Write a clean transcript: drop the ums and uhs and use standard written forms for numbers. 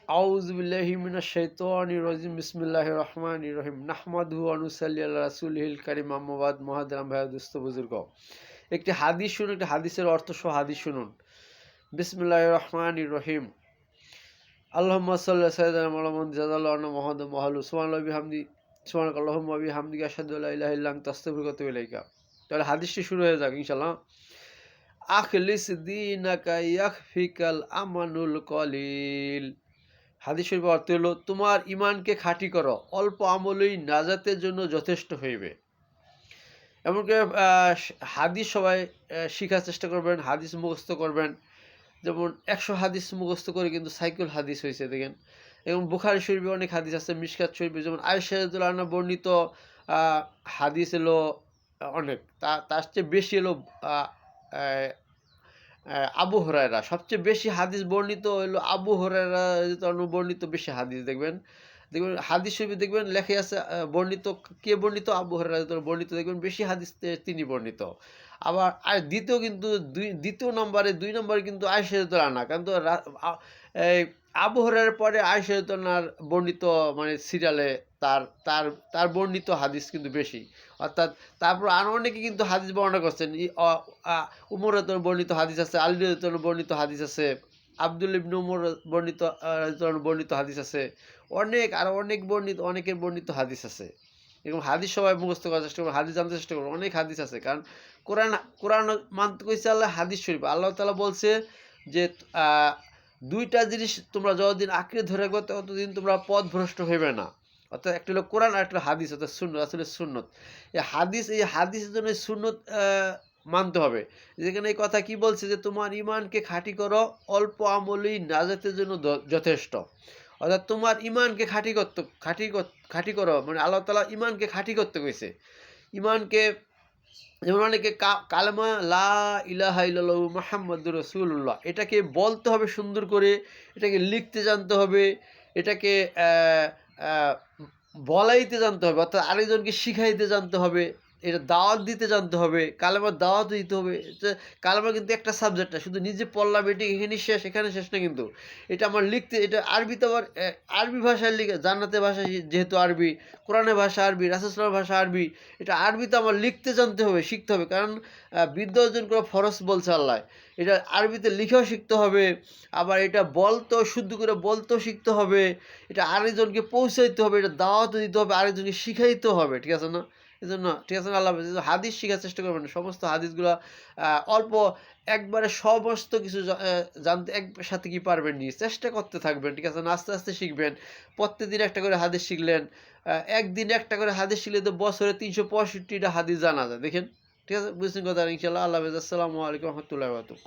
আউযু বিল্লাহি মিনাশ শাইতানির রাজিম বিসমিল্লাহির রহমানির রহিম নাহমাদুহু ওয়া নুসাল্লি আলা রাসূলিহিল কারীম আম্মা বাদ মুহাদ্দারাম ভাই দোস্ত বুজুর্গ একটি হাদিস শুনুন একটি হাদিসের অর্থ সহ হাদিস শুনুন বিসমিল্লাহির রহমানির রহিম আল্লাহুম্মা সাল্লি আলা সাইয়্যিদিনা মুহাম্মাদ জাযাল্লাহু আন্না মুহাম্মাদান ওয়াহলু সুবহানাল্লাহি বিহামদি সুবহানাকাল্লাহুম্মা ওয়া বিহামদিকা আশহাদু আল্লা ইলাহা ইল্লা আনতা আস্তাগফিরুকা ওয়া আতুবু ইলাইকা। তাহলে হাদিসটি শুরু হয়ে যাক ইনশাআল্লাহ। আখলিস দীনাকা ইয়াকফিকাল আমানুল কলিল। হাদিস শরীফের অর্থ হলো, তোমার ইমানকে খাঁটি করো, অল্প আমলই নাজাতের জন্য যথেষ্ট হইবে। এমনকি হাদিস সবাই শিখার চেষ্টা করবেন, হাদিস মুখস্থ করবেন। যেমন 100 হাদিস মুখস্থ করে কিন্তু সাইকেল হাদিস হয়েছে দেখেন। এবং বুখারী শরীফে অনেক হাদিস আছে, মিশকাত শরীফে যেমন আয়েশা রাদিয়াল্লাহু আনহা বর্ণিত হাদিস এলো অনেক, তার চেয়ে বেশি এলো আবু হুরায়রা। সবচেয়ে বেশি হাদিস বর্ণিত হলো আবু হুরায়রা বর্ণিত বেশি হাদিস দেখবেন হাদিস শরীফে দেখবেন লেখা আছে বর্ণিত, কে বর্ণিত? আবু হুরায়রা বর্ণিত, দেখবেন বেশি হাদিস তিনি বর্ণিত। আবার আর দ্বিতীয় কিন্তু দ্বিতীয় নম্বরে 2 নম্বরে কিন্তু আয়েশা রাদিয়াল্লাহু আনহা, কিন্তু এই আবু হুরায়রার পরে আয়েশা রাদিয়াল্লাহু আনহার বর্ণিত মানে সিরিয়ালে তার তার তার বর্ণিত হাদিস কিন্তু বেশি। অর্থাৎ তারপর আরও অনেকে কিন্তু হাদিস বর্ণনা করছেন। উমর রাদিয়াল্লাহু বর্ণিত হাদিস আছে, আলী রাদিয়াল্লাহু বর্ণিত হাদিস আছে, আব্দুল্লাহ ইবনে উমর বর্ণিত রাদিয়াল্লাহু বর্ণিত হাদিস আছে। অনেকের বর্ণিত হাদিস আছে। এরকম হাদিস সবাই মুখস্থ করার চেষ্টা করুন, হাদিস জানতে চেষ্টা করুন। অনেক হাদিস আছে, কারণ কোরআন মানতে কইছে আল্লাহ, হাদিস শরীফ আল্লাহ তাআলা বলছে যে 2টা জিনিস তোমরা যতদিন আঁকড়ে ধরে রাখবে ততদিন তোমরা পথভ্রষ্ট হইবে না। অর্থাৎ একটা হলো কোরআন আর একটা হাদিস, অর্থাৎ সুন্নত, আসলে সুন্নত। এই হাদিসের জন্য সুন্নত মানতে হবে। যেখানে এই কথা কি বলছে যে তোমার ইমানকে খাঁটি করো, অল্প আমলই নাজাতের জন্য যথেষ্ট। অর্থাৎ তোমার ইমানকে খাঁটি করো, মানে আল্লাহ তাআলা ইমানকে খাঁটি করতে কইছে। ইমানকে যেমন অনেকে কালেমা লা ইলাহা ইল্লাল্লাহু মুহাম্মাদুর রাসূলুল্লাহ এটাকে বলতে হবে সুন্দর করে, এটাকে লিখতে জানতে হবে, এটাকে বলাইতে জানতে হবে, অর্থাৎ আরেকজনকে শিখাইতে জানতে হবে, এটা দাওয়াত দিতে জানতে হবে, কালেমার দাওয়াত দিতে হবে। কালেমা কিন্তু একটা সাবজেক্ট না, শুধু নিজে পড়লাম এটি এখানে শেষ না কিন্তু। এটা আমার লিখতে, এটা আরবিতে আবার আরবি ভাষায় লিখে, জান্নাতের ভাষা যেহেতু আরবি, কোরআনের ভাষা আরবি, রাসূল সাল্লাল্লাহু আলাইহি ওয়াসাল্লামের ভাষা আরবি, এটা আরবিতে আমার লিখতে জানতে হবে, শিখতে হবে। কারণ বিদ্যা অর্জন করা ফরজ বলছে আল্লাহ। এটা আরবিতে লিখেও শিখতে হবে, আবার এটা বলতেও শুদ্ধ করে বলতেও শিখতে হবে, এটা আরেকজনকে পৌঁছাইতে হবে, এটা দাওয়াত দিতে হবে, আরেকজনকে শিখাইতে হবে, ঠিক আছে না? এই জন্য ঠিক আছে না, আল্লাহ হাদিস শেখার চেষ্টা করবেন, সমস্ত হাদিসগুলো অল্প একবারে সমস্ত কিছু জানতে একসাথে কি পারবেন নি, চেষ্টা করতে থাকবেন, ঠিক আছে না? আস্তে আস্তে শিখবেন। প্রত্যেকদিন একটা করে হাদিস শিখলেন, একদিন একটা করে হাদিস শিখলে তো বছরে 365টা হাদিস জানা যায় দেখেন। ঠিক আছে, বুঝছেন কথা? ইনশাআল্লাহ। আল্লাহ হাফেজ। আসসালামু আলাইকুম রহমতুল্লাহি ওয়া বারাকাতুহু।